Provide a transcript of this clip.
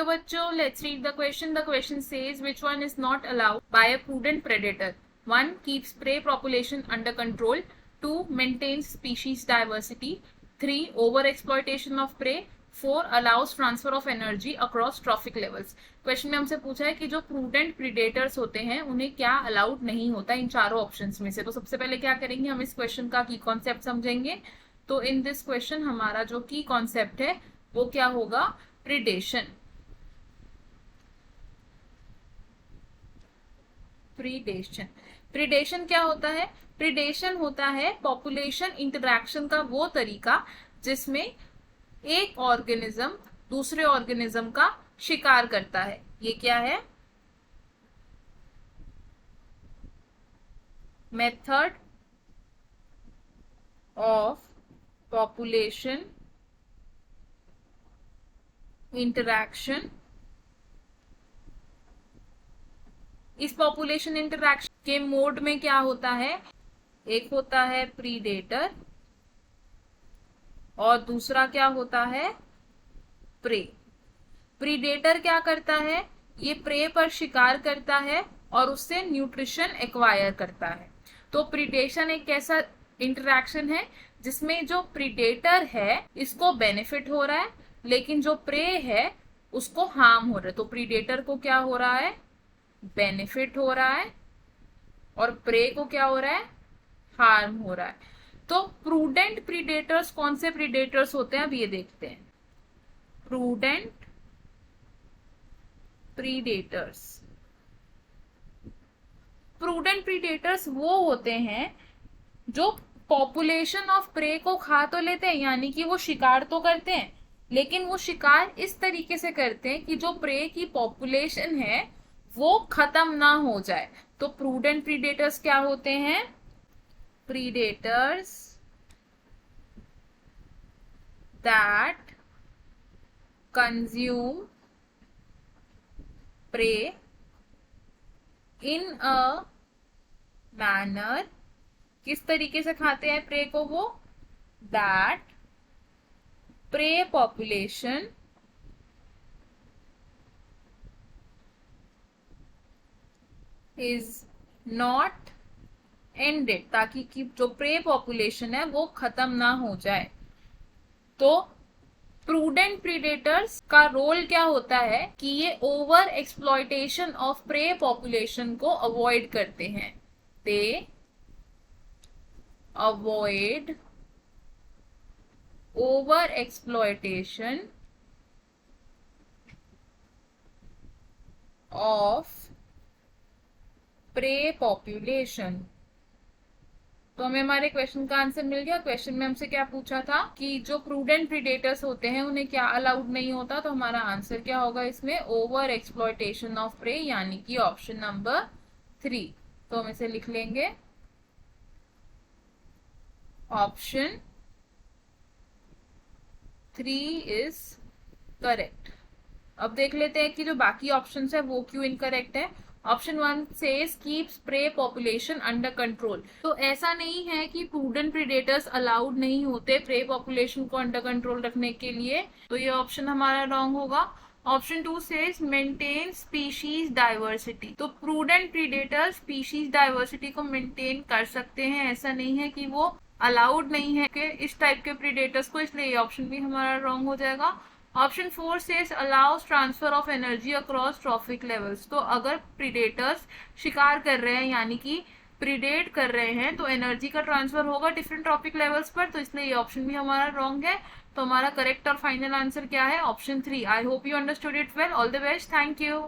चलो बच्चों, let's read the question. The question says which one is not allowed by a prudent predator? 1. Keeps prey population under control. 2. Maintains species diversity. 3. Over exploitation of prey. 4. Allows transfer of energy across trophic levels. Question में हमसे पूछा है कि जो prudent predators होते हैं उन्हें क्या अलाउड नहीं होता इन चारों ऑप्शंस में से. तो सबसे पहले क्या करेंगे, हम इस क्वेश्चन का की कॉन्सेप्ट समझेंगे. तो इन दिस क्वेश्चन हमारा जो की कॉन्सेप्ट है वो क्या होगा, प्रीडेशन. प्रीडेशन क्या होता है? प्रीडेशन होता है पॉपुलेशन इंटरैक्शन का वो तरीका जिसमें एक ऑर्गेनिज्म दूसरे ऑर्गेनिज्म का शिकार करता है. ये क्या है? Method of population interaction. इस पॉपुलेशन इंटरैक्शन के मोड में क्या होता है, एक होता है प्रीडेटर और दूसरा क्या होता है, प्रे. प्रीडेटर क्या करता है, ये प्रे पर शिकार करता है और उससे न्यूट्रिशन एक्वायर करता है. तो प्रीडेशन एक ऐसा इंटरैक्शन है जिसमें जो प्रीडेटर है इसको बेनिफिट हो रहा है लेकिन जो प्रे है उसको हार्म हो रहा है. तो प्रीडेटर को क्या हो रहा है, बेनिफिट हो रहा है और प्रे को क्या हो रहा है, हार्म हो रहा है. तो प्रूडेंट प्रीडेटर्स कौन से प्रीडेटर्स होते हैं, अब ये देखते हैं. प्रूडेंट प्रीडेटर्स, प्रूडेंट प्रीडेटर्स वो होते हैं जो पॉपुलेशन ऑफ प्रे को खा तो लेते हैं, यानी कि वो शिकार तो करते हैं लेकिन वो शिकार इस तरीके से करते हैं कि जो प्रे की पॉपुलेशन है वो खत्म ना हो जाए. तो प्रूडेंट प्रीडेटर्स क्या होते हैं, predators that consume prey in a manner, किस तरीके से खाते हैं प्रे को वो, that prey population is not ended, ताकि कि जो प्रे पॉपुलेशन है वो खत्म ना हो जाए. तो प्रूडेंट प्रीडेटर्स का रोल क्या होता है कि ये over exploitation of pray population को अवॉइड करते हैं. दे avoid over exploitation of pray population. तो हमें हमारे क्वेश्चन का आंसर मिल गया. क्वेश्चन में हमसे क्या पूछा था कि जो प्रूडेंट प्रीडेटर्स होते हैं उन्हें क्या अलाउड नहीं होता. तो हमारा आंसर क्या होगा इसमें, ओवर एक्सप्लॉयटेशन ऑफ प्रे, यानी कि ऑप्शन नंबर 3. तो हम इसे लिख लेंगे, ऑप्शन 3 इज करेक्ट. अब देख लेते हैं कि जो बाकी ऑप्शंस है वो क्यों इनकरेक्ट है. Option 1 says keeps pray population under control. तो ऐसा नहीं है कि प्रूडेंट प्रीडेटर्स अलाउड नहीं होते प्रे पॉपुलेशन को अंडर कंट्रोल रखने के लिए. तो ये ऑप्शन हमारा रॉन्ग होगा. Option 2 says maintain species diversity. तो प्रूडेंट प्रीडेटर्स स्पीशीज डाइवर्सिटी को मेंटेन कर सकते हैं, ऐसा नहीं है कि वो अलाउड नहीं है कि इस टाइप के प्रीडेटर्स को, इसलिए ये ऑप्शन भी हमारा रॉन्ग हो जाएगा. Option 4 says allows transfer of energy across trophic levels. तो अगर प्रीडेटर्स शिकार कर रहे हैं यानी कि प्रीडेट कर रहे हैं तो एनर्जी का ट्रांसफर होगा डिफरेंट ट्रॉफिक लेवल्स पर. तो इसलिए ये ऑप्शन भी हमारा रॉन्ग है. तो हमारा करेक्ट और फाइनल आंसर क्या है, option 3. I hope you understood it well. All the best. Thank you.